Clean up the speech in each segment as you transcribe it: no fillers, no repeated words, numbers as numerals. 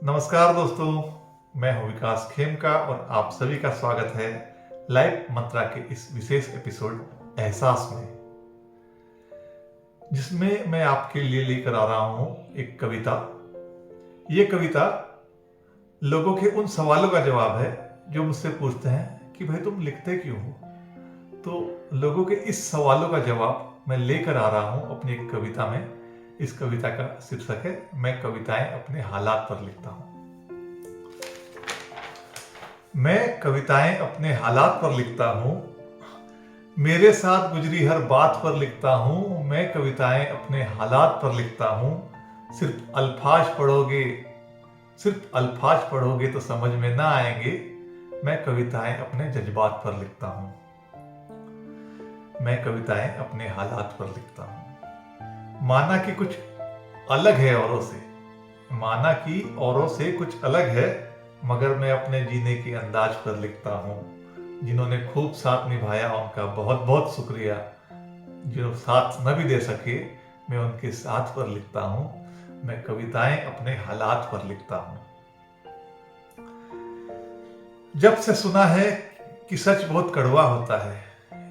नमस्कार दोस्तों, मैं हूं विकास खेमका और आप सभी का स्वागत है लाइफ मंत्रा के इस विशेष एपिसोड एहसास में, जिसमें मैं आपके लिए लेकर आ रहा हूं एक कविता। ये कविता लोगों के उन सवालों का जवाब है जो मुझसे पूछते हैं कि भाई तुम लिखते क्यों हो। तो लोगों के इस सवालों का जवाब मैं लेकर आ रहा हूं अपनी एक कविता में। इस कविता का शीर्षक है मैं कविताएं अपने हालात पर लिखता हूं। मैं कविताएं अपने हालात पर लिखता हूं, मेरे साथ गुजरी हर बात पर लिखता हूं। मैं कविताएं अपने हालात पर लिखता हूं। सिर्फ अल्फाज पढ़ोगे तो समझ में ना आएंगे। मैं कविताएं अपने जज्बात पर लिखता हूं। मैं कविताएं अपने हालात पर लिखता हूं। माना कि कुछ अलग है औरों से, माना कि औरों से कुछ अलग है, मगर मैं अपने जीने के अंदाज पर लिखता हूं। जिन्होंने खूब साथ निभाया उनका बहुत बहुत शुक्रिया। जो साथ न भी दे सके, मैं उनके साथ पर लिखता हूं। मैं कविताएं अपने हालात पर लिखता हूं। जब से सुना है कि सच बहुत कड़वा होता है,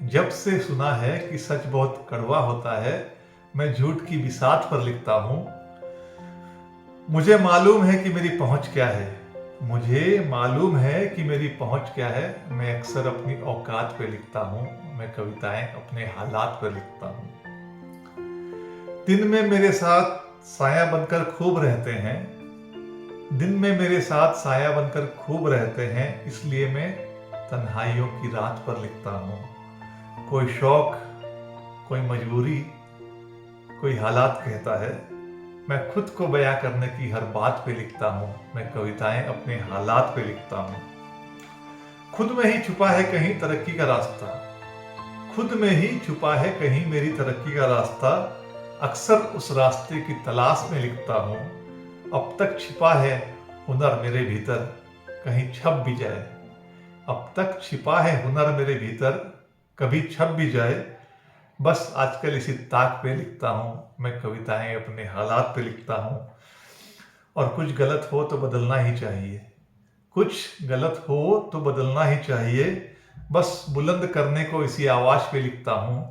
जब से सुना है कि सच बहुत कड़वा होता है, मैं झूठ की बिसात पर लिखता हूं। मुझे मालूम है कि मेरी पहुंच क्या है, मुझे मालूम है कि मेरी पहुंच क्या है। मैं अक्सर अपनी औकात पे लिखता हूं। मैं कविताएं अपने हालात पे लिखता हूं। दिन में मेरे साथ साया बनकर खूब रहते हैं, दिन में मेरे साथ साया बनकर खूब रहते हैं, इसलिए मैं तन्हाइयों की रात पर लिखता हूं। कोई शौक, कोई मजबूरी, कोई हालात कहता है, मैं खुद को बयां करने की हर बात पे लिखता हूं। मैं कविताएं अपने हालात पे लिखता हूं। खुद में ही छुपा है कहीं तरक्की का रास्ता, खुद में ही छुपा है कहीं मेरी तरक्की का रास्ता। अक्सर उस रास्ते की तलाश में लिखता हूं। अब तक छिपा है हुनर मेरे भीतर, कहीं छप भी जाए। अब तक छिपा है हुनर मेरे भीतर, कभी छप भी जाए। बस आजकल इसी ताक पे लिखता हूं। मैं कविताएं अपने हालात पे लिखता हूं। और कुछ गलत हो तो बदलना ही चाहिए, कुछ गलत हो तो बदलना ही चाहिए। बस बुलंद करने को इसी आवाज पे लिखता हूं।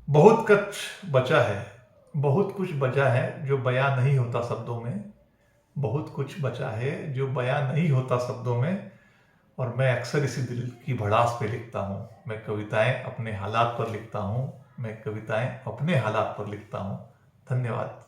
बहुत कुछ बचा है, बहुत कुछ बचा है जो बयां नहीं होता शब्दों में, बहुत कुछ बचा है जो बयां नहीं होता शब्दों में। और मैं अक्सर इसी दिल की भड़ास पे लिखता हूँ। मैं कविताएं अपने हालात पर लिखता हूँ। मैं कविताएं अपने हालात पर लिखता हूँ। धन्यवाद।